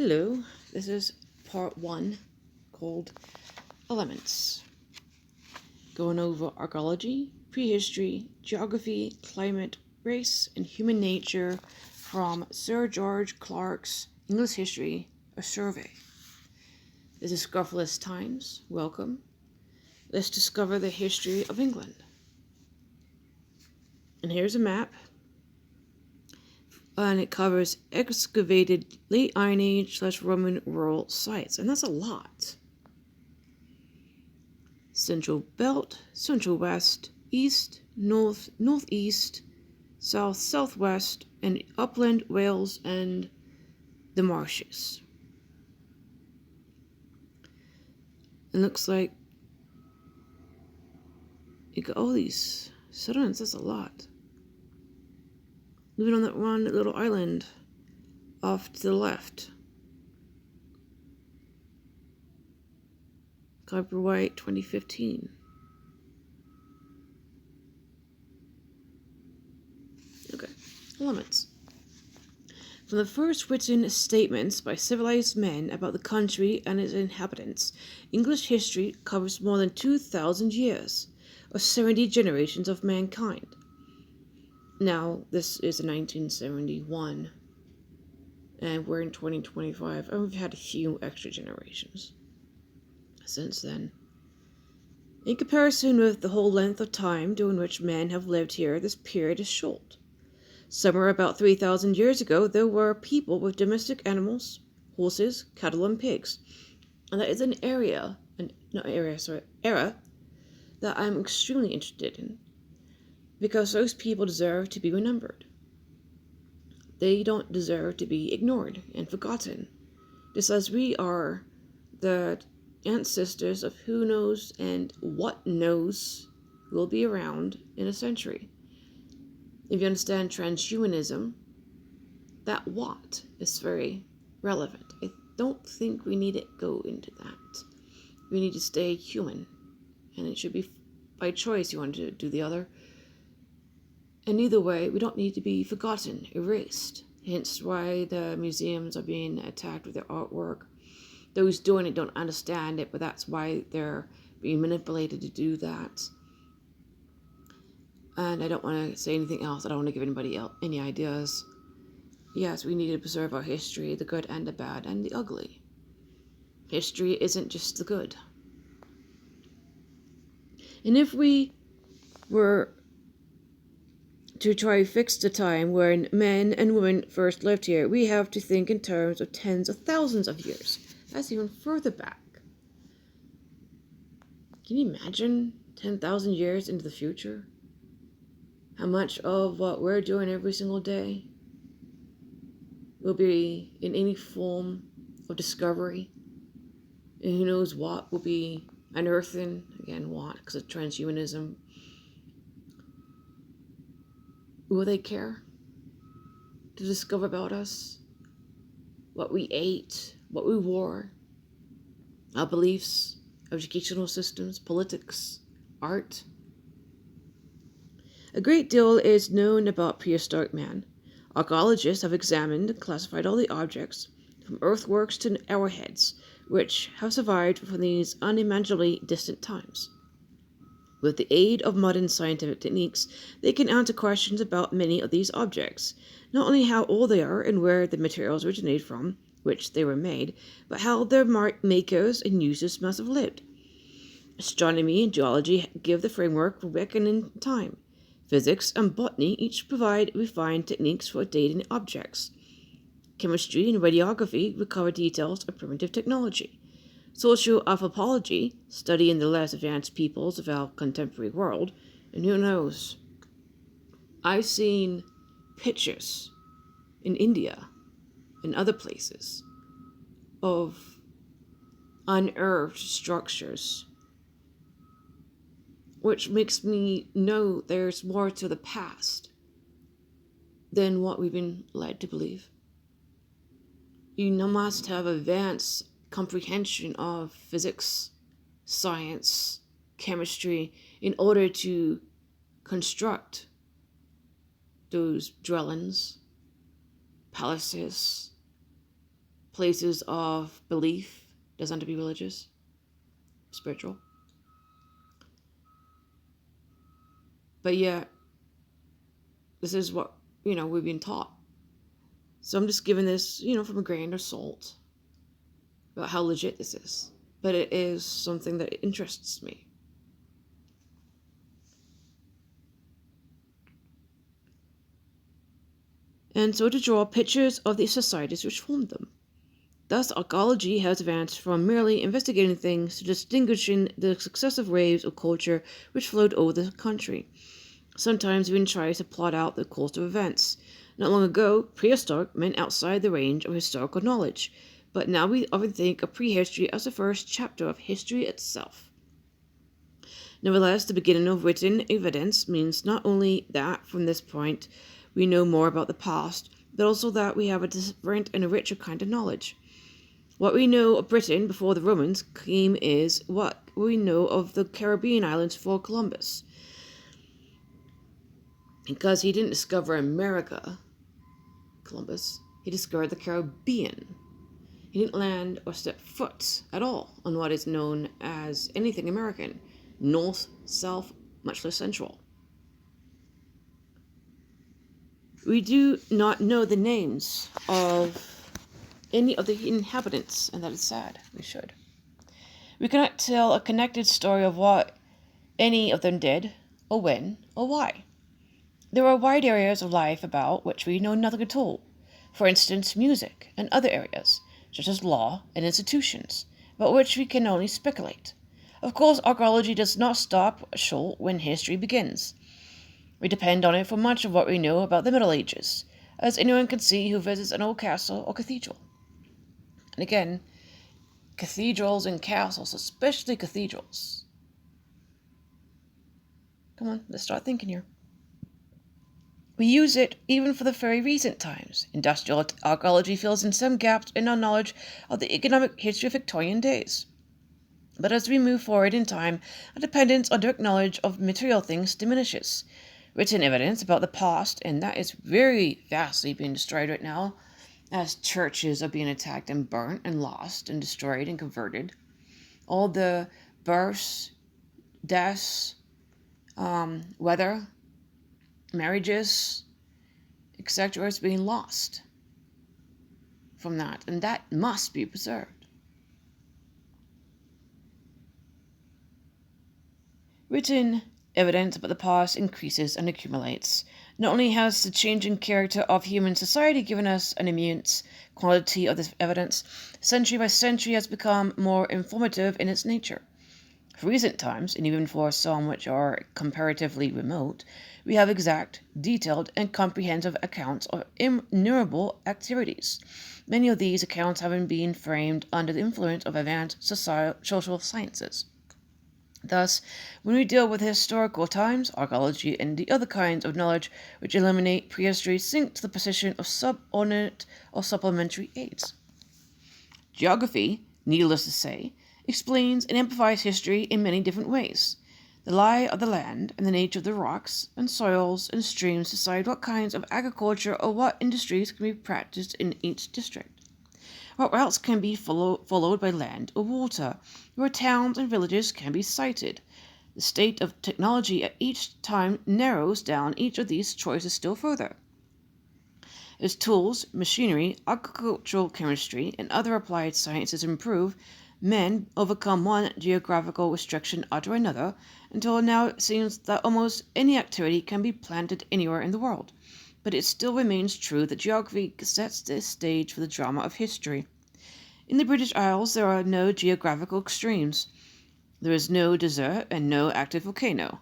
Hello, this is part 1 called Elements. Going over archaeology, prehistory, geography, climate, race, and human nature from Sir George Clarke's English History, a Survey. This is Scuffless Times. Welcome. Let's discover the history of England. And here's a map. And it covers excavated late Iron Age / Roman rural sites. And that's a lot. Central Belt, Central West, East, North, Northeast, South, Southwest, and Upland, Wales, and the marshes. It looks like you got all these settlements. That's a lot. Even on that one little island off to the left. Copyright 2015. Okay, elements. From the first written statements by civilized men about the country and its inhabitants, English history covers more than 2,000 years, or 70 generations of mankind. Now, this is 1971, and we're in 2025, and we've had a few extra generations since then. In comparison with the whole length of time during which men have lived here, this period is short. Somewhere about 3,000 years ago, there were people with domestic animals, horses, cattle, and pigs. And that is an era that I'm extremely interested in, because those people deserve to be remembered. They don't deserve to be ignored and forgotten, just as we are the ancestors of who knows and what knows will be around in a century. If you understand transhumanism, that what is very relevant. I don't think we need to go into that. We need to stay human, and it should be by choice you want to do the other. And either way, we don't need to be forgotten, erased. Hence why the museums are being attacked with their artwork. Those doing it don't understand it, but that's why they're being manipulated to do that. And I don't want to say anything else. I don't want to give anybody else any ideas. Yes, we need to preserve our history, the good and the bad and the ugly. History isn't just the good. And if we were to try to fix the time when men and women first lived here, we have to think in terms of tens of thousands of years. That's even further back. Can you imagine 10,000 years into the future? How much of what we're doing every single day will be in any form of discovery? And who knows what will be unearthing? Again, what? Because of transhumanism. Will they care to discover about us? What we ate, what we wore, our beliefs, educational systems, politics, art. A great deal is known about prehistoric man. Archaeologists have examined and classified all the objects, from earthworks to arrowheads, which have survived from these unimaginably distant times. With the aid of modern scientific techniques, they can answer questions about many of these objects, not only how old they are and where the materials originated from, which they were made, but how their makers and users must have lived. Astronomy and geology give the framework for reckoning time. Physics and botany each provide refined techniques for dating objects. Chemistry and radiography recover details of primitive technology. Social anthropology, studying the less advanced peoples of our contemporary world, and who knows? I've seen pictures in India and other places of unearthed structures, which makes me know there's more to the past than what we've been led to believe. You must have advanced comprehension of physics, science, chemistry in order to construct those dwellings, palaces, places of belief doesn't have to be religious, spiritual. But yet, this is what, we've been taught. So I'm just giving this, from a grain of salt about how legit this is. But it is something that interests me. And so to draw pictures of the societies which formed them. Thus, archaeology has advanced from merely investigating things to distinguishing the successive waves of culture which flowed over the country. Sometimes even tries to plot out the course of events. Not long ago, prehistoric meant outside the range of historical knowledge, but now we often think of prehistory as the first chapter of history itself. Nevertheless, the beginning of written evidence means not only that from this point we know more about the past, but also that we have a different and a richer kind of knowledge. What we know of Britain before the Romans came is what we know of the Caribbean islands before Columbus. Because he didn't discover America, Columbus, he discovered the Caribbean. He didn't land or step foot at all on what is known as anything American, north, south, much less central. We do not know the names of any of the inhabitants, and that is sad. We should. We cannot tell a connected story of what any of them did, or when, or why. There are wide areas of life about which we know nothing at all. For instance, music, and other areas, such as law and institutions, about which we can only speculate. Of course, archaeology does not stop short when history begins. We depend on it for much of what we know about the Middle Ages, as anyone can see who visits an old castle or cathedral. And again, cathedrals and castles, especially cathedrals. Come on, let's start thinking here. We use it even for the very recent times. Industrial archaeology fills in some gaps in our knowledge of the economic history of Victorian days. But as we move forward in time, our dependence on direct knowledge of material things diminishes. Written evidence about the past, and that is very vastly being destroyed right now, as churches are being attacked and burnt and lost and destroyed and converted. All the births, deaths, weather, marriages, etc. is being lost from that, and that must be preserved. Written evidence about the past increases and accumulates. Not only has the changing character of human society given us an immense quantity of this evidence, century by century has become more informative in its nature. For recent times, and even for some which are comparatively remote, we have exact, detailed, and comprehensive accounts of innumerable activities. Many of these accounts having been framed under the influence of advanced social sciences. Thus, when we deal with historical times, archaeology and the other kinds of knowledge which eliminate prehistory sink to the position of subordinate or supplementary aids. Geography, needless to say, explains and amplifies history in many different ways. The lie of the land and the nature of the rocks and soils and streams decide what kinds of agriculture or what industries can be practiced in each district. What routes can be followed by land or water, where towns and villages can be sited. The state of technology at each time narrows down each of these choices still further. As tools, machinery, agricultural chemistry, and other applied sciences improve, men overcome one geographical restriction after another, until now it seems that almost any activity can be planted anywhere in the world. But it still remains true that geography sets the stage for the drama of history. In the British Isles there are no geographical extremes. There is no desert and no active volcano.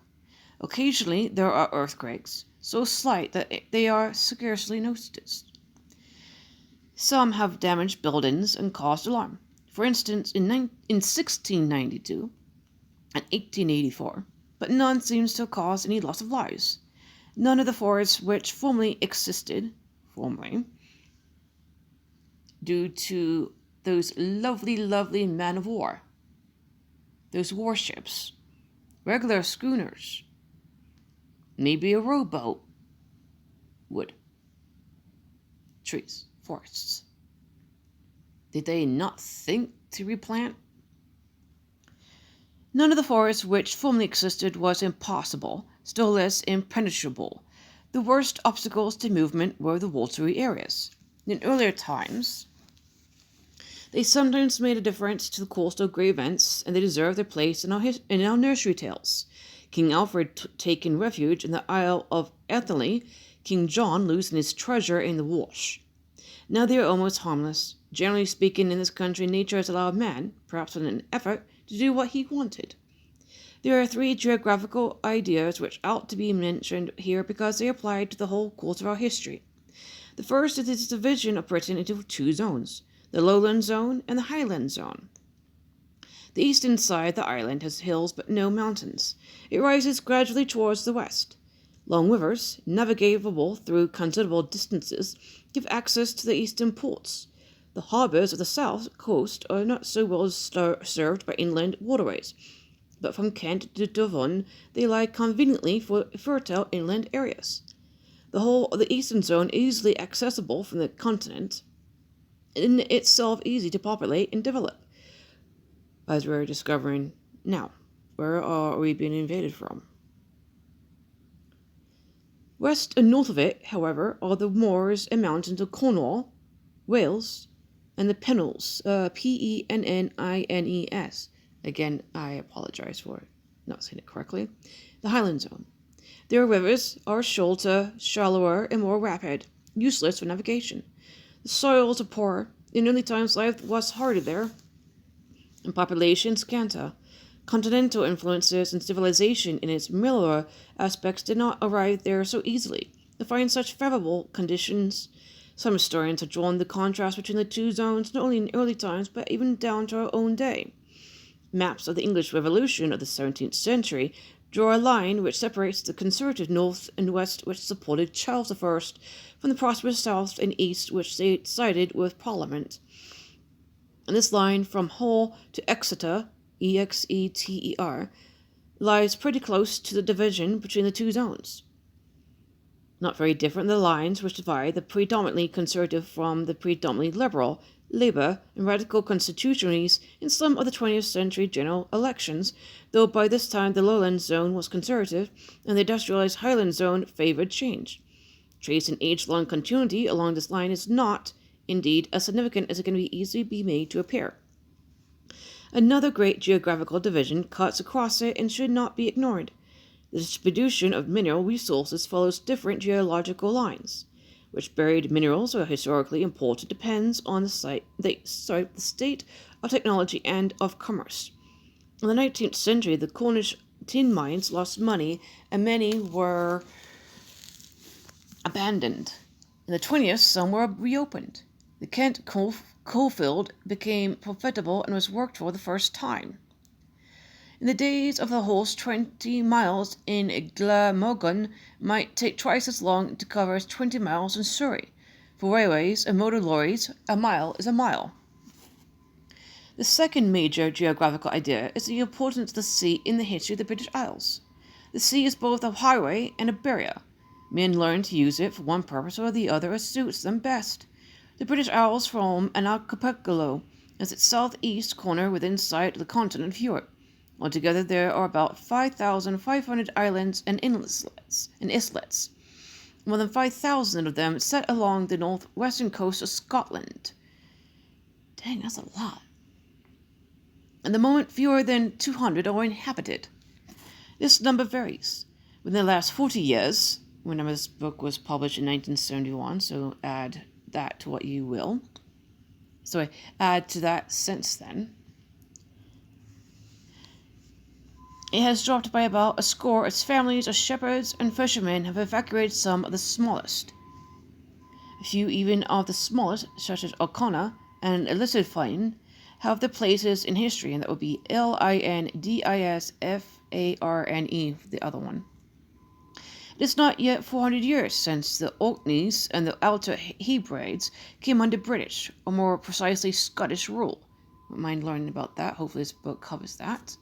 Occasionally there are earthquakes, so slight that they are scarcely noticed. Some have damaged buildings and caused alarm. For instance, in 1692 and 1884, but none seems to have caused any loss of lives. None of the forests which formerly existed, due to those lovely men of war, those warships, regular schooners, maybe a rowboat, wood, trees, forests. Did they not think to replant? None of the forests which formerly existed was impossible, still less impenetrable. The worst obstacles to movement were the watery areas. In earlier times, they sometimes made a difference to the coastal great events, and they deserve their place in our nursery tales. King Alfred taking refuge in the Isle of Athelney, King John losing his treasure in the Wash. Now they are almost harmless. Generally speaking, in this country, nature has allowed man, perhaps in an effort, to do what he wanted. There are 3 geographical ideas which ought to be mentioned here because they apply to the whole course of our history. The first is this division of Britain into 2 zones, the lowland zone and the highland zone. The eastern side of the island has hills but no mountains. It rises gradually towards the west. Long rivers, navigable through considerable distances, give access to the eastern ports. The harbours of the south coast are not so well served by inland waterways, but from Kent to Devon they lie conveniently for fertile inland areas. The whole of the eastern zone easily accessible from the continent, in itself easy to populate and develop, as we're discovering now. Where are we being invaded from? West and north of it, however, are the moors and mountains of Cornwall, Wales, and the Pennines, Pennines. Again, I apologize for not saying it correctly. The Highland Zone. Their rivers are shorter, shallower, and more rapid, useless for navigation. The soils are poor. In early times, life was harder there, and population scanter. Continental influences and civilization in its mellower aspects did not arrive there so easily. To find such favorable conditions, some historians have drawn the contrast between the 2 zones not only in early times but even down to our own day. Maps of the English Revolution of the 17th century draw a line which separates the conservative north and west which supported Charles I from the prosperous south and east which they sided with Parliament. And this line from Hull to Exeter, Exeter, lies pretty close to the division between the 2 zones. Not very different than the lines which divide the predominantly conservative from the predominantly liberal, Labour, and radical constitutionalists in some of the 20th century general elections, though by this time the lowland zone was conservative and the industrialized highland zone favoured change. Trace an age-long continuity along this line is not, indeed, as significant as it can easily be made to appear. Another great geographical division cuts across it and should not be ignored. The distribution of mineral resources follows different geological lines. Which buried minerals are historically important depends on the state of technology and of commerce. In the 19th century, the Cornish tin mines lost money and many were abandoned. In the 20th, some were reopened. The Kent coalfield became profitable and was worked for the first time. In the days of the horse, 20 miles in Glamorgan might take twice as long to cover as 20 miles in Surrey. For railways and motor lorries, a mile is a mile. The second major geographical idea is the importance of the sea in the history of the British Isles. The sea is both a highway and a barrier. Men learn to use it for one purpose or the other as suits them best. The British Isles form an archipelago as its southeast corner within sight of the continent of Europe. Altogether, there are about 5,500 islands and islets, more than 5,000 of them set along the northwestern coast of Scotland. Dang, that's a lot. At the moment, fewer than 200 are inhabited. This number varies. Within the last 40 years, remember this book was published in 1971, so add that to what you will. So I add to that since then. It has dropped by about a score as families of shepherds and fishermen have evacuated some of the smallest. A few even of the smallest, such as O'Connor and Elizabethine, have their places in history, and that would be Lindisfarne, the other one. It is not yet 400 years since the Orkneys and the Outer Hebrides came under British, or more precisely Scottish, rule. Wouldn't mind learning about that. Hopefully this book covers that.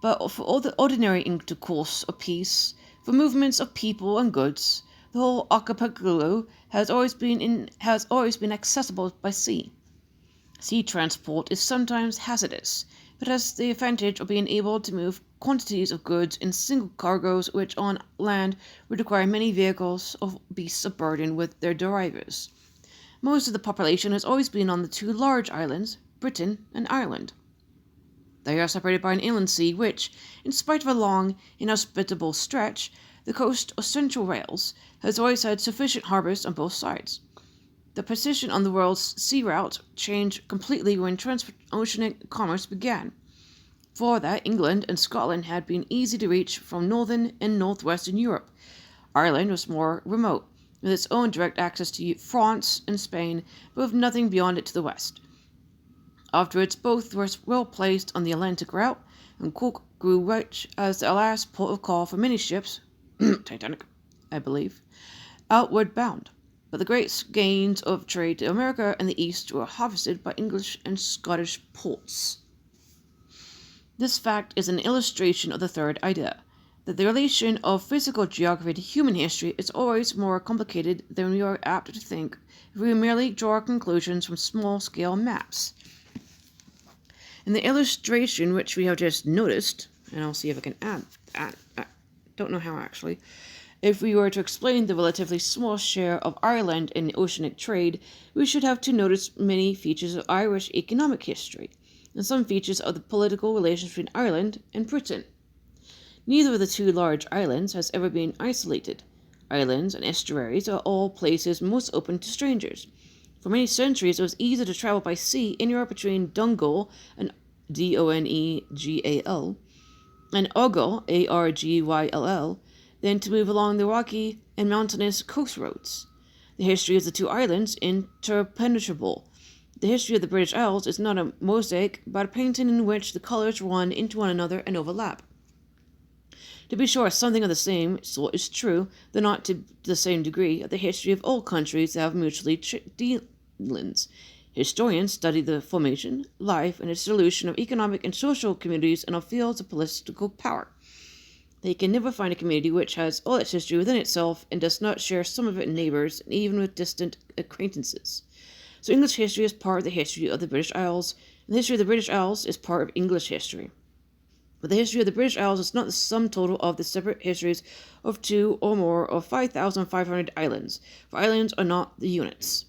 But for all the ordinary intercourse of peace, for movements of people and goods, The whole archipelago has always been accessible by sea. Sea transport is sometimes hazardous, but has the advantage of being able to move quantities of goods in single cargoes which on land would require many vehicles or beasts of burden with their drivers. Most of the population has always been on the two large islands, Britain and Ireland. They are separated by an inland sea which, in spite of a long, inhospitable stretch, the coast of Central Wales has always had sufficient harbours on both sides. The position on the world's sea route changed completely when transoceanic commerce began. Before that, England and Scotland had been easy to reach from northern and northwestern Europe. Ireland was more remote, with its own direct access to France and Spain, but with nothing beyond it to the west. Afterwards, both were well placed on the Atlantic route, and Cork grew rich as the last port of call for many ships, Titanic, I believe, outward bound. But the great gains of trade to America and the East were harvested by English and Scottish ports. This fact is an illustration of the third idea, that the relation of physical geography to human history is always more complicated than we are apt to think if we merely draw conclusions from small-scale maps. In the illustration which we have just noticed, and I'll see if I can add don't know how actually, if we were to explain the relatively small share of Ireland in the oceanic trade, we should have to notice many features of Irish economic history, and some features of the political relations between Ireland and Britain. Neither of the two large islands has ever been isolated. Islands and estuaries are all places most open to strangers. For many centuries it was easier to travel by sea in Europe between Donegal and Donegal and Argyll, Argyll, than to move along the rocky and mountainous coast roads. The history of the two islands is interpenetrable. The history of the British Isles is not a mosaic, but a painting in which the colours run into one another and overlap. To be sure, something of the same sort is true, though not to the same degree, of the history of all countries that have mutually dealings. Historians study the formation, life, and dissolution of economic and social communities in all fields of political power. They can never find a community which has all its history within itself and does not share some of its neighbours, and even with distant acquaintances. So English history is part of the history of the British Isles, and the history of the British Isles is part of English history. But the history of the British Isles is not the sum total of the separate histories of 2 or more of 5,500 islands, for islands are not the units.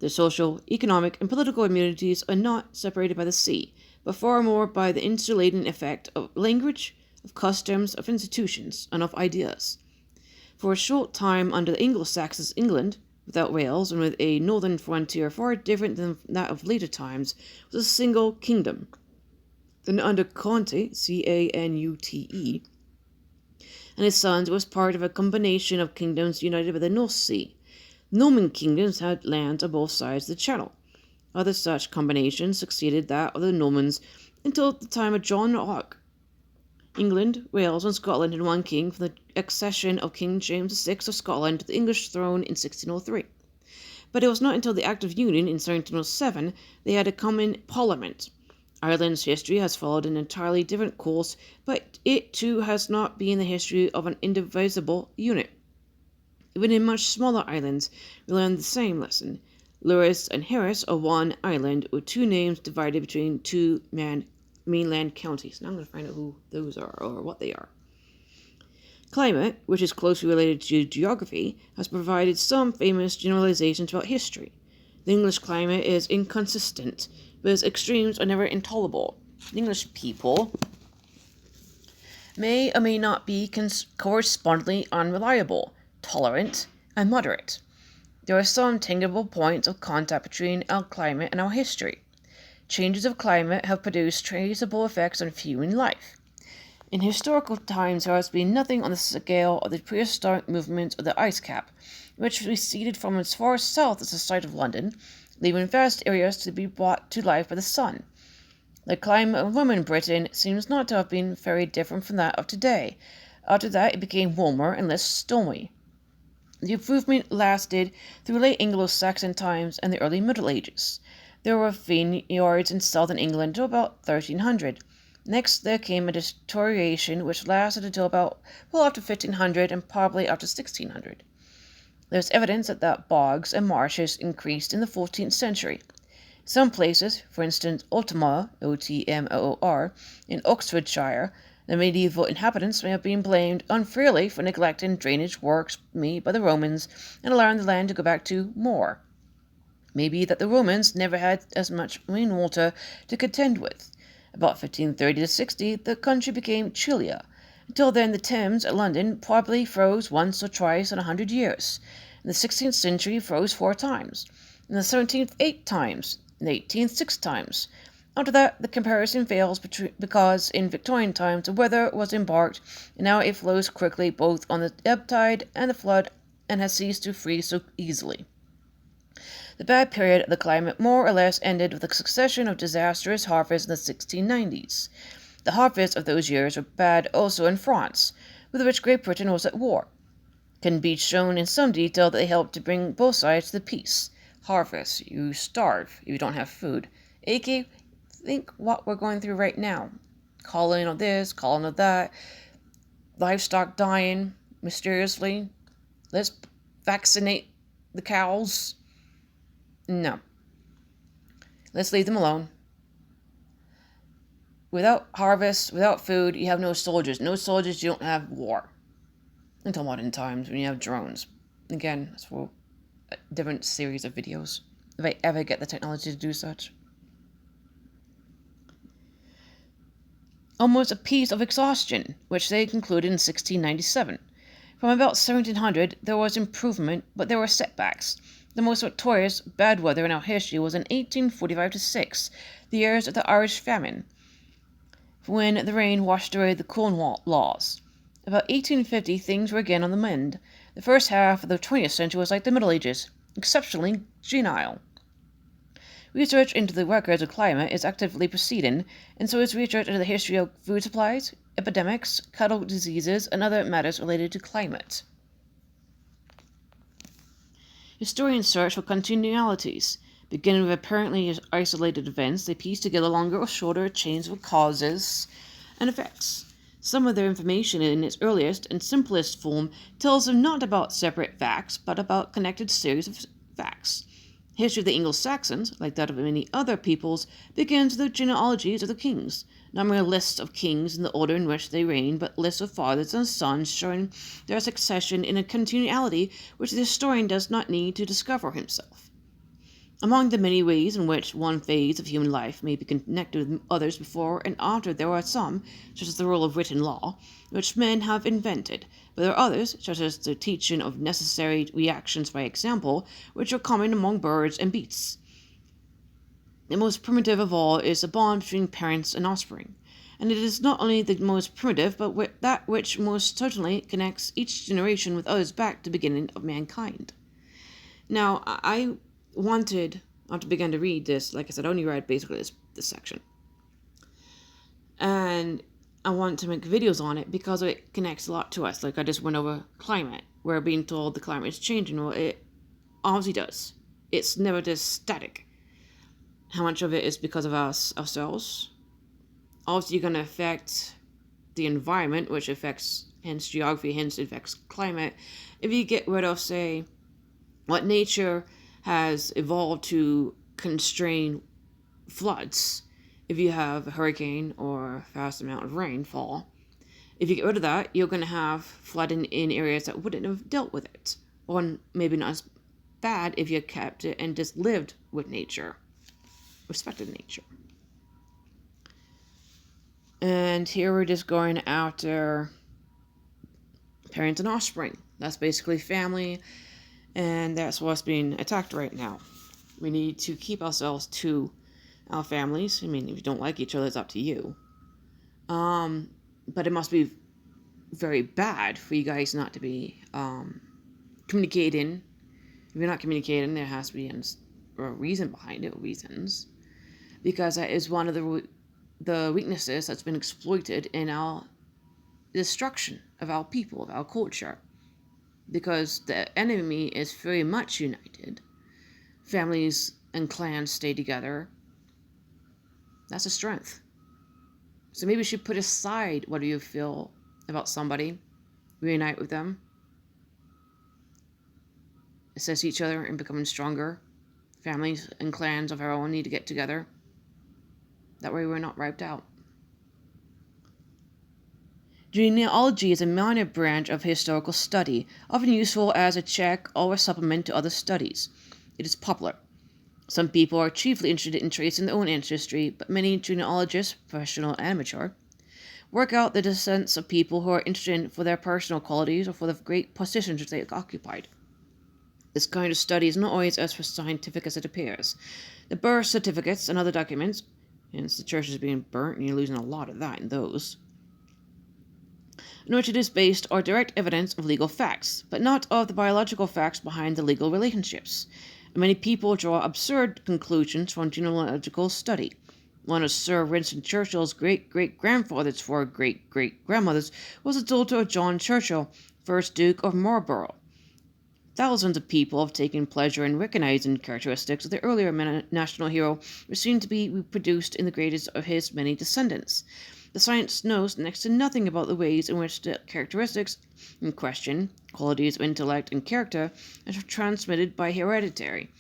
The social, economic, and political communities are not separated by the sea, but far more by the insulating effect of language, of customs, of institutions, and of ideas. For a short time under the Anglo-Saxons, England, without Wales and with a northern frontier far different than that of later times, was a single kingdom. Then under Conte, Canute, and his sons, it was part of a combination of kingdoms united by the North Sea. Norman kingdoms had lands on both sides of the Channel. Other such combinations succeeded that of the Normans until the time of John of Arc. England, Wales, and Scotland had one king from the accession of King James VI of Scotland to the English throne in 1603. But it was not until the Act of Union in 1707 they had a common parliament. Ireland's history has followed an entirely different course, but it too has not been the history of an indivisible unit. Even in much smaller islands, we learn the same lesson. Lewis and Harris are one island with two names divided between two mainland counties. Now I'm going to find out who those are or what they are. Climate, which is closely related to geography, has provided some famous generalizations about history. The English climate is inconsistent, but its extremes are never intolerable. The English people may or may not be correspondingly unreliable, tolerant, and moderate. There are some tangible points of contact between our climate and our history. Changes of climate have produced traceable effects on human life. In historical times, there has been nothing on the scale of the prehistoric movement of the ice cap, which receded from as far south as the site of London, leaving vast areas to be brought to life by the sun. The climate of Roman Britain seems not to have been very different from that of today. After that, it became warmer and less stormy. The improvement lasted through late Anglo-Saxon times and the early Middle Ages. There were vineyards in southern England until about 1300. Next, there came a deterioration which lasted until after 1500 and probably after 1600. There's evidence that bogs and marshes increased in the 14th century. Some places, for instance Otmoor, Otmoor, in Oxfordshire, the medieval inhabitants may have been blamed unfairly for neglecting drainage works made by the Romans and allowing the land to go back to moor. Maybe that the Romans never had as much rainwater to contend with. About 1530 to 60, the country became chillier. Until then, the Thames at London probably froze once or twice in 100 years. In the 16th century, froze 4 times. In the 17th, 8 times. In the 18th, 6 times. After that, the comparison fails because in Victorian times the weather was embarked, and now it flows quickly both on the ebb tide and the flood, and has ceased to freeze so easily. The bad period of the climate more or less ended with a succession of disastrous harvests in the 1690s. The harvests of those years were bad also in France, with which Great Britain was at war. It can be shown in some detail that they helped to bring both sides to the peace. Harvest, you starve if you don't have food. A.k.a. think what we're going through right now. Calling of this, calling of that, livestock dying mysteriously. Let's vaccinate the cows. No. Let's leave them alone. Without harvest, without food, you have no soldiers. No soldiers, you don't have war. Until modern times when you have drones. Again, that's for a different series of videos. If I ever get the technology to do such. Almost a piece of exhaustion, which they concluded in 1697. From about 1700, there was improvement, but there were setbacks. The most notorious bad weather in our history was in 1845-6, the years of the Irish famine, when the rain washed away the Corn Laws. About 1850, things were again on the mend. The first half of the 20th century was like the Middle Ages, exceptionally genial. Research into the records of climate is actively proceeding, and so is research into the history of food supplies, epidemics, cattle diseases, and other matters related to climate. Historians search for continualities. Beginning with apparently isolated events, they piece together longer or shorter chains of causes and effects. Some of their information in its earliest and simplest form tells them not about separate facts, but about connected series of facts. History of the Anglo-Saxons, like that of many other peoples, begins with the genealogies of the kings, not mere lists of kings in the order in which they reigned, but lists of fathers and sons showing their succession in a continuality which the historian does not need to discover himself. Among the many ways in which one phase of human life may be connected with others before and after, there are some, such as the rule of written law, which men have invented, but there are others, such as the teaching of necessary reactions by example, which are common among birds and beasts. The most primitive of all is the bond between parents and offspring, and it is not only the most primitive, but that which most certainly connects each generation with others back to the beginning of mankind. Now, I wanted, after I began to read this, like I said, I only read basically this section. And I wanted to make videos on it because it connects a lot to us. Like I just went over climate. We're being told the climate is changing. Well, it obviously does. It's never just static. How much of it is because of us ourselves? Obviously, you're going to affect the environment, which affects, hence geography, hence affects climate. If you get rid of, say, what nature has evolved to constrain floods, if you have a hurricane or a fast amount of rainfall, if you get rid of that, you're going to have flooding in areas that wouldn't have dealt with it, or maybe not as bad if you kept it and just lived with nature, respected nature. And here we're just going after parents and offspring. That's basically family, and that's what's being attacked right now. We need to keep ourselves to our families. I mean, if you don't like each other, it's up to you. But it must be very bad for you guys not to be communicating. If you're not communicating, there has to be a reason behind it, reasons. Because that is one of the weaknesses that's been exploited in our destruction of our people, of our culture. Because the enemy is very much united. Families and clans stay together. That's a strength. So maybe you should put aside what do you feel about somebody, reunite with them. assist each other in becoming stronger. Families and clans of our own need to get together. That way we're not wiped out. Genealogy is a minor branch of historical study, often useful as a check or a supplement to other studies. It is popular. Some people are chiefly interested in tracing their own ancestry, but many genealogists, professional and amateur, work out the descents of people who are interested in for their personal qualities or for the great positions they occupied. This kind of study is not always as scientific as it appears. The birth certificates and other documents, hence the church is being burnt and you're losing a lot of that in those, in which it is based are direct evidence of legal facts, but not of the biological facts behind the legal relationships. And many people draw absurd conclusions from genealogical study. One of Sir Winston Churchill's great-great-grandfathers for great-great-grandmothers was the daughter of John Churchill, 1st Duke of Marlborough. Thousands of people have taken pleasure in recognizing characteristics of the earlier national hero, which seem to be reproduced in the greatest of his many descendants. The science knows next to nothing about the ways in which the characteristics in question, qualities of intellect and character, are transmitted by heredity.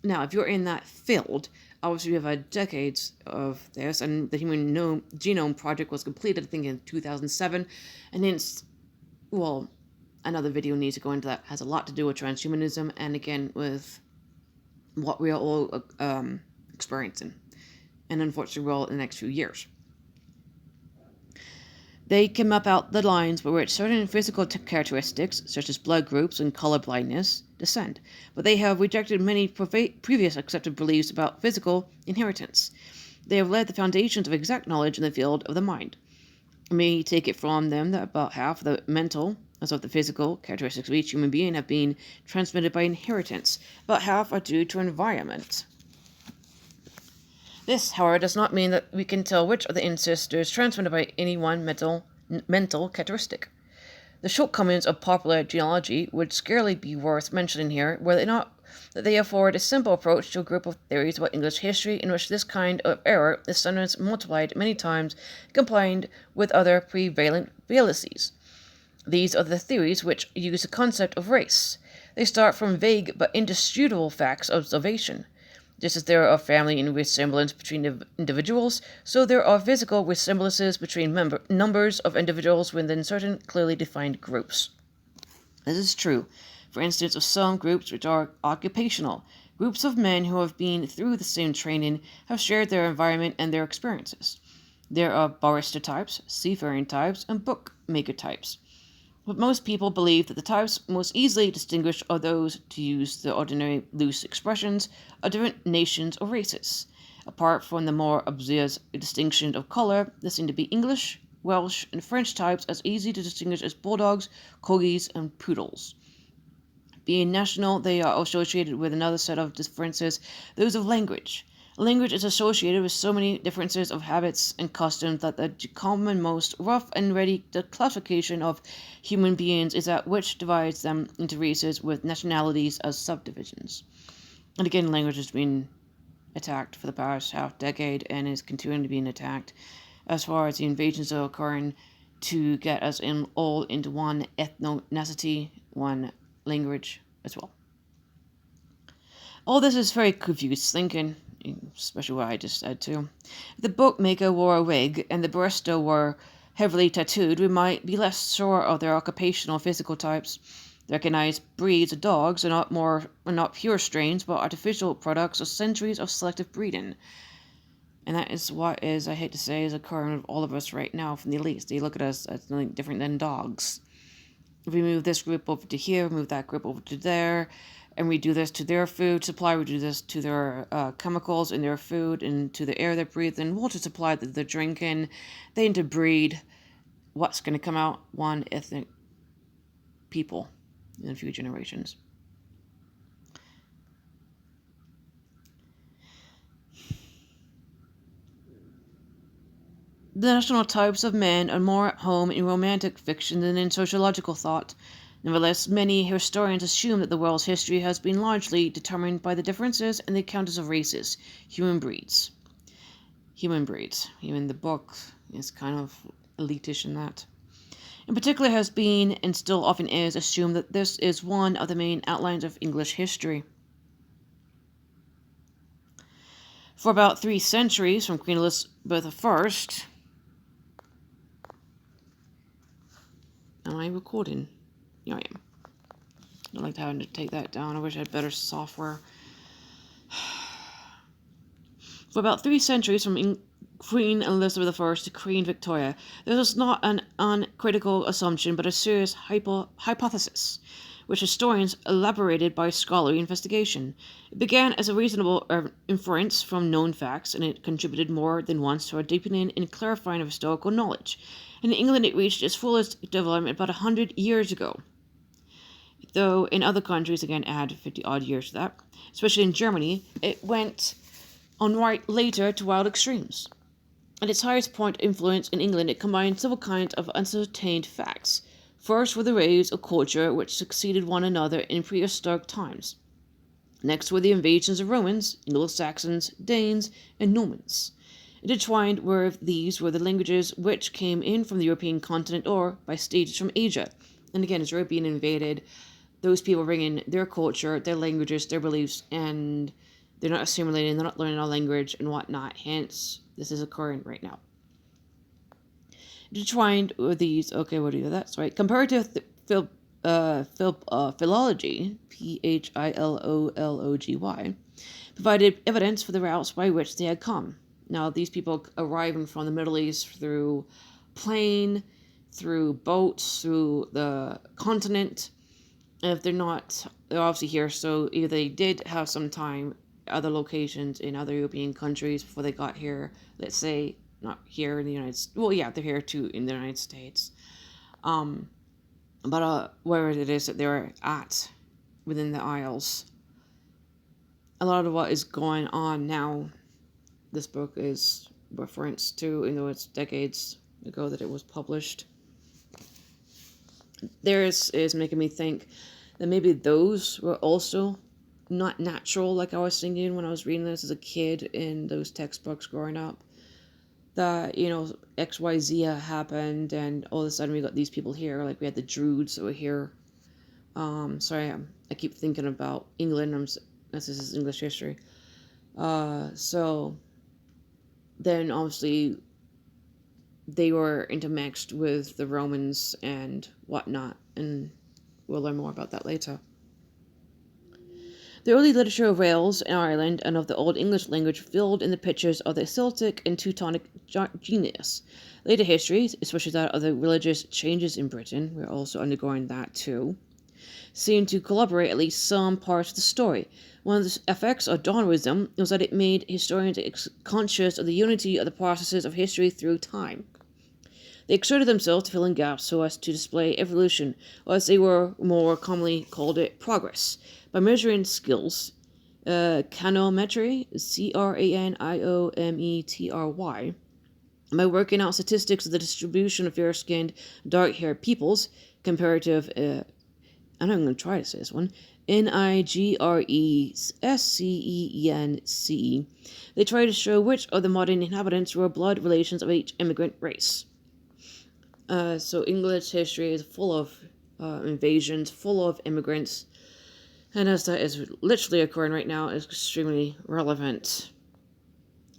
Now, if you're in that field, obviously we've had decades of this, and the Human Genome Project was completed, I think, in 2007, and hence, well, another video needs to go into that. It has a lot to do with transhumanism, and again, with what we are all experiencing, and unfortunately will in the next few years. They can map out the lines by which certain physical characteristics, such as blood groups and color blindness, descend, but they have rejected many previous accepted beliefs about physical inheritance. They have laid the foundations of exact knowledge in the field of the mind. We may take it from them that about half of the mental, as of the physical, characteristics of each human being have been transmitted by inheritance. About half are due to environment. This, however, does not mean that we can tell which of the ancestors transmitted by any one mental characteristic. The shortcomings of popular genealogy would scarcely be worth mentioning here, were it not that they afford a simple approach to a group of theories about English history in which this kind of error is sometimes multiplied many times, combined with other prevalent fallacies. These are the theories which use the concept of race. They start from vague but indisputable facts of observation. Just as there are family resemblance between individuals, so there are physical resemblances between numbers of individuals within certain clearly defined groups. This is true, for instance, of some groups which are occupational. Groups of men who have been through the same training have shared their environment and their experiences. There are barrister types, seafaring types, and bookmaker types. But most people believe that the types most easily distinguished are those, to use the ordinary loose expressions, of different nations or races. Apart from the more obvious distinction of color, there seem to be English, Welsh, and French types as easy to distinguish as bulldogs, corgis, and poodles. Being national, they are associated with another set of differences, those of language. Language is associated with so many differences of habits and customs that the common, most rough and ready classification of human beings is that which divides them into races with nationalities as subdivisions. And again, language has been attacked for the past half decade and is continuing to be attacked as far as the invasions are occurring to get us all into one ethnicity, one language as well. All this is very confused thinking, especially what I just said too. If the bookmaker wore a wig and the barrister were heavily tattooed, we might be less sure of their occupational physical types. The recognized breeds of dogs are not pure strains, but artificial products of centuries of selective breeding. And that is what is, I hate to say, is occurring with all of us right now from the elites. They look at us as nothing different than dogs. If we move this group over to here, move that group over to there, and we do this to their food supply, we do this to their chemicals in their food and to the air they breathe and water supply that they're drinking, they interbreed. What's going to come out? One ethnic people in a few generations. The national types of men are more at home in romantic fiction than in sociological thought. Nevertheless, many historians assume that the world's history has been largely determined by the differences and the encounters of races, human breeds. Even the book is kind of elitish in that. In particular, has been, and still often is, assumed that this is one of the main outlines of English history. For about 3 centuries, from Queen Elizabeth I. Am I recording? Yeah, I am. I don't like having to take that down. I wish I had better software. For about 3 centuries, from Queen Elizabeth I to Queen Victoria, this was not an uncritical assumption, but a serious hypothesis, which historians elaborated by scholarly investigation. It began as a reasonable inference from known facts, and it contributed more than once to our deepening and clarifying of historical knowledge. In England, it reached its fullest development about 100 years ago. Though in other countries, again, add 50-odd years to that, especially in Germany, it went on right later to wild extremes. At its highest point of influence in England, it combined several kinds of ascertained facts. First were the waves of culture which succeeded one another in prehistoric times. Next were the invasions of Romans, Anglo-Saxons, Danes, and Normans. Intertwined with these were the languages which came in from the European continent or, by stages, from Asia. And again, as Europe being invaded, those people bring in their culture, their languages, their beliefs, and they're not assimilating, they're not learning our language and whatnot. Hence, this is occurring right now. Intertwined with these, okay, what do you do? That's right. Comparative philology, Philology, provided evidence for the routes by which they had come. Now, these people arriving from the Middle East through plane, through boats, through the continent. If they're not, they're obviously here, so either they did have some time other locations in other European countries before they got here. Let's say not here in the United States. Well, yeah, they're here too in the United States. But where it is that they're at within the Isles. A lot of what is going on now, this book is reference to, even though it's decades ago that it was published. This is making me think that maybe those were also not natural, like I was thinking when I was reading this as a kid in those textbooks growing up. That, XYZ happened, and all of a sudden we got these people here, like we had the Druids that were here. Sorry, I keep thinking about England, this is English history. So, then obviously they were intermixed with the Romans and whatnot, and we'll learn more about that later. The early literature of Wales and Ireland and of the Old English language filled in the pictures of the Celtic and Teutonic genius. Later histories, especially that of the religious changes in Britain, we're also undergoing that too, seem to corroborate at least some parts of the story. One of the effects of Darwinism was that it made historians conscious of the unity of the processes of history through time. They exerted themselves to fill in gaps so as to display evolution, or as they were more commonly called it, progress, by measuring skills, canometry, Craniometry, by working out statistics of the distribution of fair-skinned, dark-haired peoples, comparative, I'm not even going to try to say this one, Nigrescence. They try to show which of the modern inhabitants were blood relations of each immigrant race. So English history is full of invasions, full of immigrants, and as that is literally occurring right now, is extremely relevant.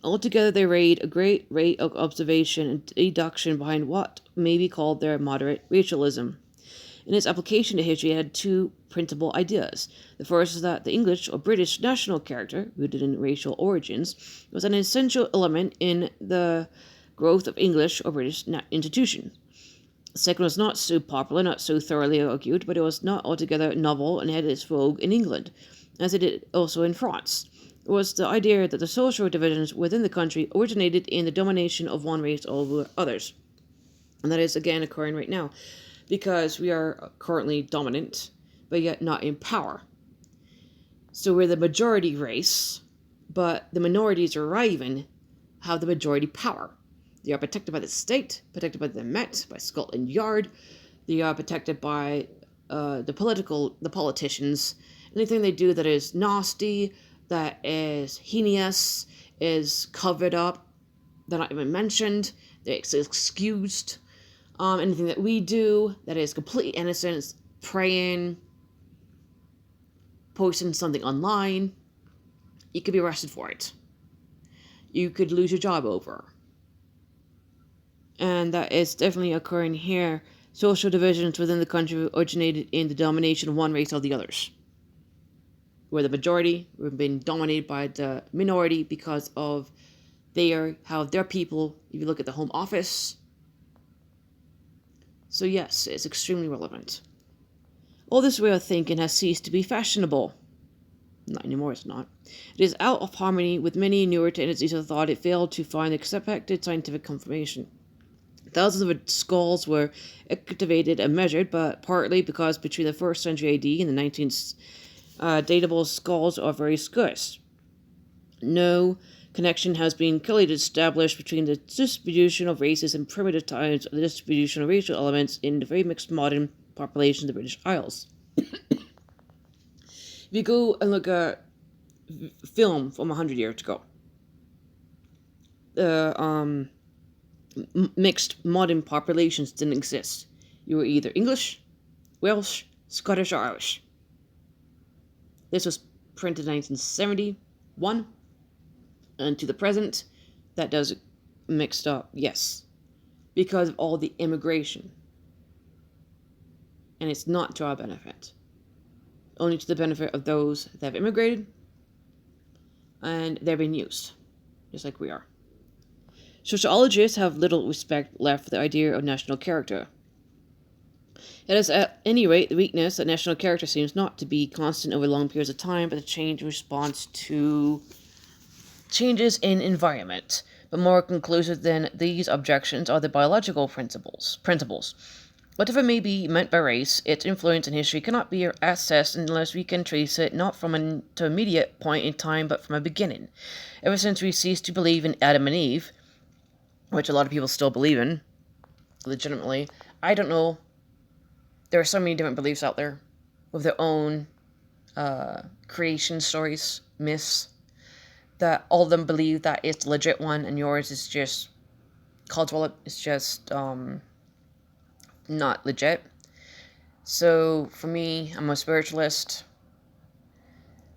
Altogether, they raid a great rate of observation and deduction behind what may be called their moderate racialism. In its application to history, it had 2 principal ideas. The first is that the English or British national character, rooted in racial origins, was an essential element in the growth of English or British institutions. The second was not so popular, not so thoroughly argued, but it was not altogether novel and had its vogue in England, as it did also in France. It was the idea that the social divisions within the country originated in the domination of one race over others. And that is again occurring right now, because we are currently dominant, but yet not in power. So we're the majority race, but the minorities arriving have the majority power. They are protected by the state, protected by the Met, by Scotland Yard. They are protected by the politicians. Anything they do that is nasty, that is heinous, is covered up. They're not even mentioned. They're excused. Anything that we do that is completely innocent, praying, posting something online, you could be arrested for it. You could lose your job over. And that is definitely occurring here. Social divisions within the country originated in the domination of one race or the others, where the majority were being dominated by the minority because of how their people, if you look at the Home Office. So yes, it's extremely relevant. All this way of thinking has ceased to be fashionable. Not anymore, it's not. It is out of harmony with many newer tendencies of thought. It failed to find expected scientific confirmation. Thousands of skulls were excavated and measured, but partly because between the 1st century AD and the 19th, datable skulls are very scarce. No connection has been clearly established between the distribution of races in primitive times and the distribution of racial elements in the very mixed modern population of the British Isles. If you go and look at film from 100 years ago, the mixed modern populations didn't exist. You were either English, Welsh, Scottish, or Irish. This was printed in 1971, and to the present, that does mixed up, yes, because of all the immigration. And it's not to our benefit, only to the benefit of those that have immigrated, and they're being used, just like we are. Sociologists have little respect left for the idea of national character. It is at any rate the weakness that national character seems not to be constant over long periods of time, but a change in response to changes in environment. But more conclusive than these objections are the biological principles. Whatever may be meant by race, its influence in history cannot be assessed unless we can trace it not from an immediate point in time, but from a beginning. Ever since we ceased to believe in Adam and Eve, which a lot of people still believe in, legitimately, I don't know. There are so many different beliefs out there with their own creation stories, myths, that all of them believe that it's the legit one and yours is just cultural, it's just not legit. So for me, I'm a spiritualist,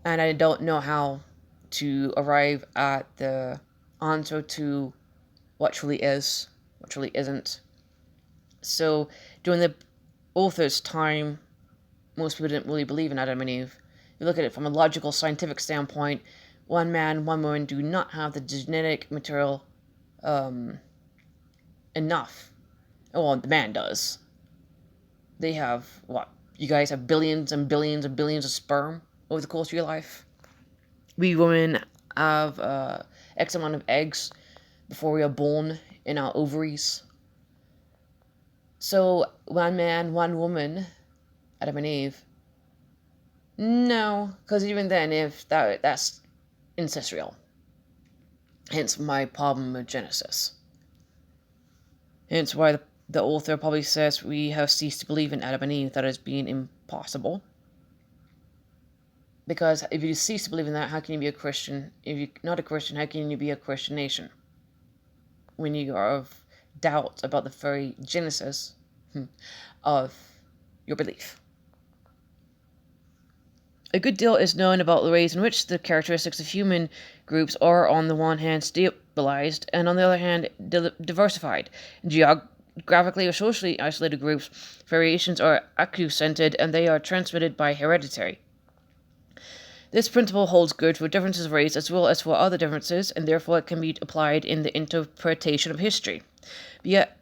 and I don't know how to arrive at the answer to what truly is, what truly isn't. So during the author's time, most people didn't really believe in Adam and Eve. You look at it from a logical, scientific standpoint, one man, one woman do not have the genetic material enough. Well, the man does. They have, what? You guys have billions and billions and billions of sperm over the course of your life. We women have X amount of eggs before we are born in our ovaries. So, one man, one woman, Adam and Eve. No, because even then, if that's ancestral. Hence my problem with Genesis. Hence why the author probably says we have ceased to believe in Adam and Eve, that as being impossible. Because if you cease to believe in that, how can you be a Christian? If you're not a Christian, how can you be a Christian nation? When you are of doubt about the very genesis of your belief. A good deal is known about the ways in which the characteristics of human groups are on the one hand stabilized and on the other hand diversified. In geographically or socially isolated groups, variations are accented and they are transmitted by heredity. This principle holds good for differences of race as well as for other differences, and therefore it can be applied in the interpretation of history.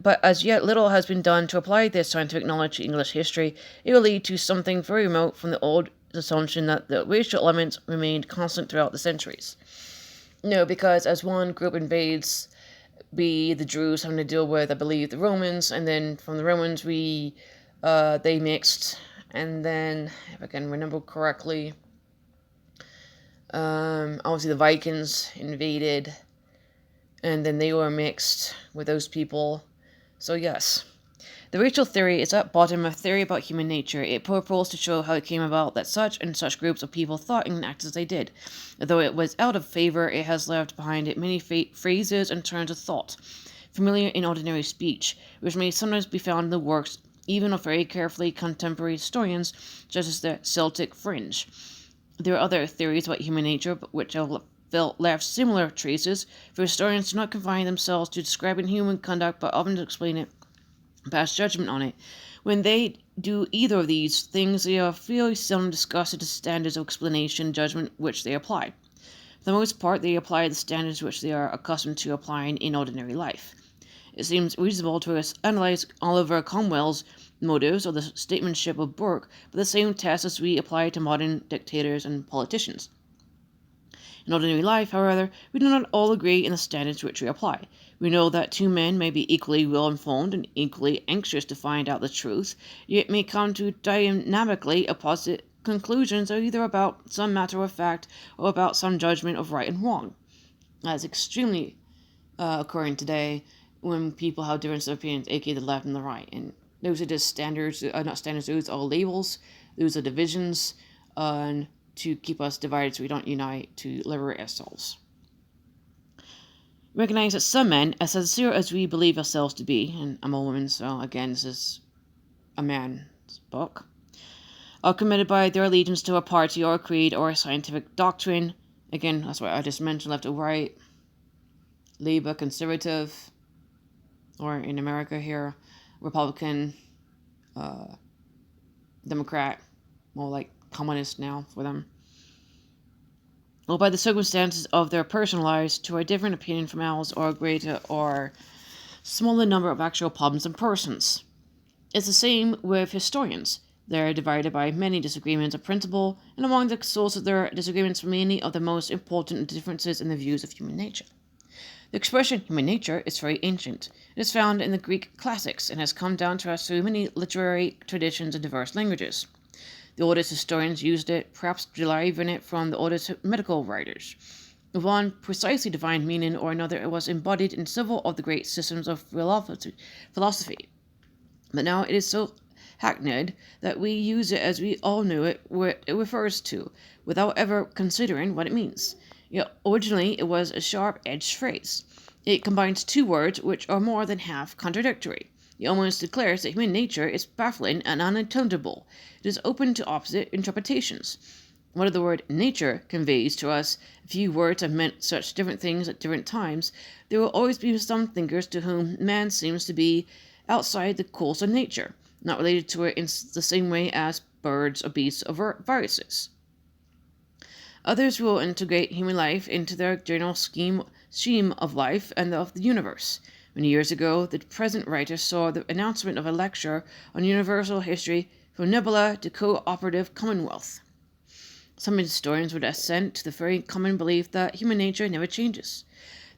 But as yet little has been done to apply this scientific knowledge to English history. It will lead to something very remote from the old assumption that the racial elements remained constant throughout the centuries. No, because as one group invades, the Jews having to deal with, I believe, the Romans, and then from the Romans they mixed, and then, if I can remember correctly, obviously the Vikings invaded, and then they were mixed with those people. So yes, the racial theory is at bottom a theory about human nature. It purports to show how it came about that such and such groups of people thought and acted as they did. Though it was out of favor, it has left behind it many phrases and turns of thought. familiar in ordinary speech, which may sometimes be found in the works even of very carefully contemporary historians, such as the Celtic fringe. There are other theories about human nature which have left similar traces, for historians do not confine themselves to describing human conduct but often explain it, pass judgment on it. When they do either of these things, they are fairly seldom discussed as standards of explanation and judgment which they apply. For the most part, they apply the standards which they are accustomed to applying in ordinary life. It seems reasonable to analyze Oliver Cromwell's motives or the statesmanship of Burke by the same test as we apply to modern dictators and politicians. In ordinary life, however, we do not all agree in the standards which we apply. We know that two men may be equally well-informed and equally anxious to find out the truth, yet may come to diametrically opposite conclusions either about some matter of fact or about some judgment of right and wrong. That is extremely occurring today when people have different opinions, aka the left and the right. And those are just standards, not standards, those are labels, those are divisions, and to keep us divided so we don't unite to liberate ourselves. We recognize that some men, as sincere as we believe ourselves to be, and I'm a woman, so again, this is a man's book, are committed by their allegiance to a party or a creed or a scientific doctrine. Again, that's what I just mentioned, left or right, Labour, conservative, or in America here, Republican, Democrat, more like communist now for them, or by the circumstances of their personal lives to a different opinion from ours or a greater or smaller number of actual problems and persons. It's the same with historians. They're divided by many disagreements of principle, and among the sources of their disagreements many of the most important differences in the views of human nature. The expression human nature is very ancient. It is found in the Greek classics and has come down to us through many literary traditions and diverse languages. The oldest historians used it, perhaps deriving it from the oldest medical writers. With one precisely defined meaning or another, it was embodied in several of the great systems of philosophy. But now it is so hackneyed that we use it as we all knew it refers to, without ever considering what it means. Yet originally it was a sharp-edged phrase. It combines two words which are more than half contradictory. It almost declares that human nature is baffling and unintelligible. It is open to opposite interpretations. What the word nature conveys to us, a few words have meant such different things at different times. There will always be some thinkers to whom man seems to be outside the course of nature, not related to it in the same way as birds or beasts or viruses. Others will integrate human life into their general scheme of life and of the universe. Many years ago, the present writer saw the announcement of a lecture on universal history from nebula to cooperative commonwealth. Some historians would assent to the very common belief that human nature never changes.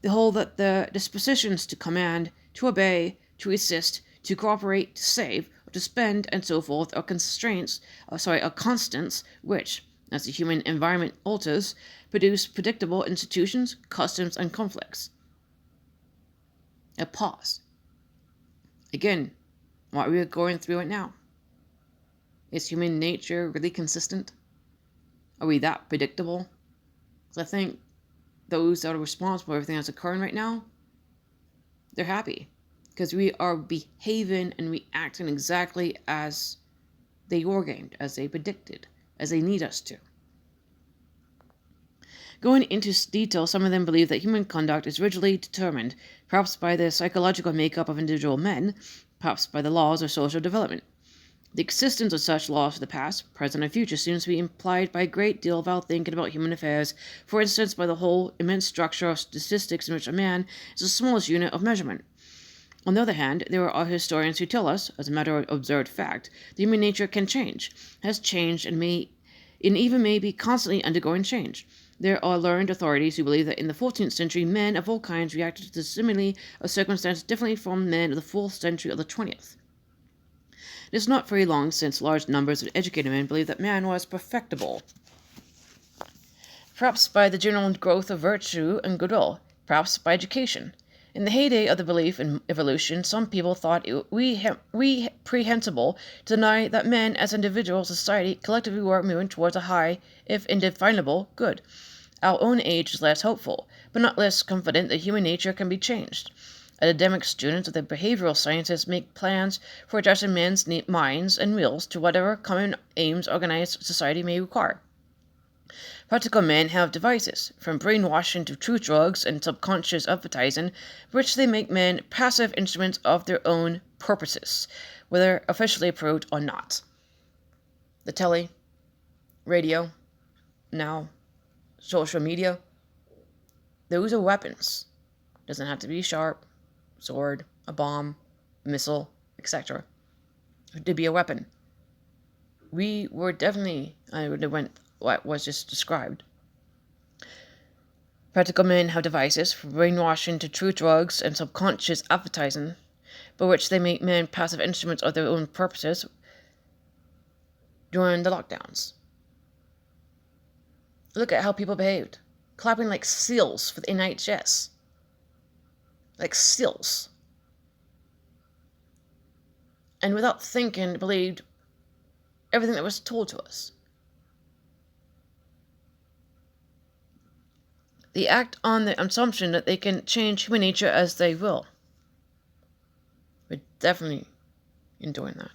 They hold that the dispositions to command, to obey, to assist, to cooperate, to save, or to spend, and so forth are constants which, as the human environment alters, produce predictable institutions, customs, and conflicts. A pause. Again, what we are going through it now. Is human nature really consistent? Are we that predictable? Because I think those that are responsible for everything that's occurring right now, they're happy. Because we are behaving and reacting exactly as they ordained, as they predicted, as they need us to. Going into detail, some of them believe that human conduct is rigidly determined, perhaps by the psychological makeup of individual men, perhaps by the laws of social development. The existence of such laws for the past, present, and future seems to be implied by a great deal of our thinking about human affairs, for instance by the whole immense structure of statistics in which a man is the smallest unit of measurement. On the other hand, there are historians who tell us, as a matter of observed fact, that human nature can change, has changed, and even may be constantly undergoing change. There are learned authorities who believe that in the 14th century, men of all kinds reacted to the stimuli of circumstance differently from men of the 4th century or the 20th. It is not very long since large numbers of educated men believed that man was perfectible, perhaps by the general growth of virtue and goodwill, perhaps by education. In the heyday of the belief in evolution, some people thought it reprehensible to deny that men as individual society collectively were moving towards a high, if indefinable, good. Our own age is less hopeful, but not less confident that human nature can be changed. Academic students of the behavioral sciences make plans for adjusting men's minds and wills to whatever common aims organized society may require. Practical men have devices, from brainwashing to truth drugs and subconscious advertising, which they make men passive instruments of their own purposes, whether officially approved or not. The telly, radio, now social media, those are weapons. Doesn't have to be sharp, sword, a bomb, missile, etc. To be a weapon. We were definitely, I would have went what was just described. Practical men have devices for brainwashing to true drugs and subconscious advertising, by which they make men passive instruments of their own purposes during the lockdowns. Look at how people behaved, clapping like seals for the NHS. Like seals. And without thinking, believed everything that was told to us. They act on the assumption that they can change human nature as they will. We're definitely in doing that.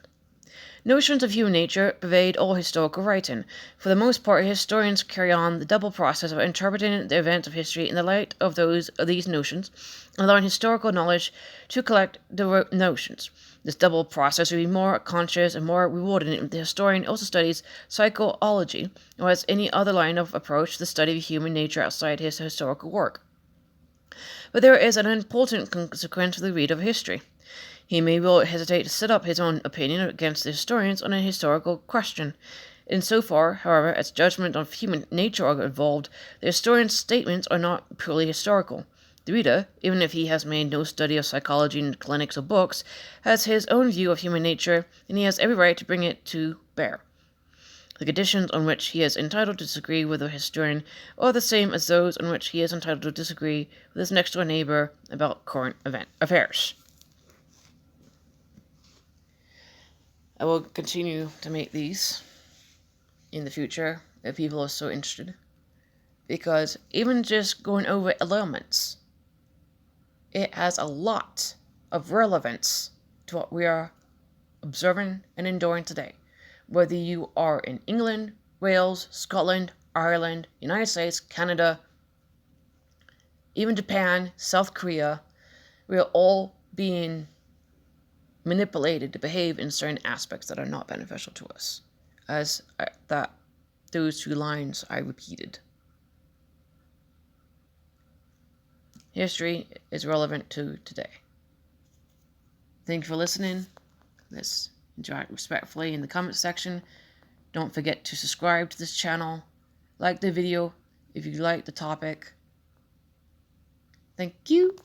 Notions of human nature pervade all historical writing. For the most part, historians carry on the double process of interpreting the events of history in the light of these notions, and allowing historical knowledge to collect the notions. This double process will be more conscious and more rewarding if the historian also studies psychology, or has any other line of approach to the study of human nature outside his historical work. But there is an important consequence for the reader of history. He may well hesitate to set up his own opinion against the historians on a historical question. In so far, however, as judgment on human nature are involved, the historian's statements are not purely historical. The reader, even if he has made no study of psychology in clinics or books, has his own view of human nature, and he has every right to bring it to bear. The conditions on which he is entitled to disagree with the historian are the same as those on which he is entitled to disagree with his next-door neighbor about current affairs. I will continue to make these in the future if people are so interested, because even just going over elements, it has a lot of relevance to what we are observing and enduring today. Whether you are in England, Wales, Scotland, Ireland, United States, Canada, even Japan, South Korea, we are all being manipulated to behave in certain aspects that are not beneficial to us, as those 2 lines I repeated. History is relevant to today. Thank you for listening. Let's interact respectfully in the comment section. Don't forget to subscribe to this channel. Like the video if you like the topic. Thank you.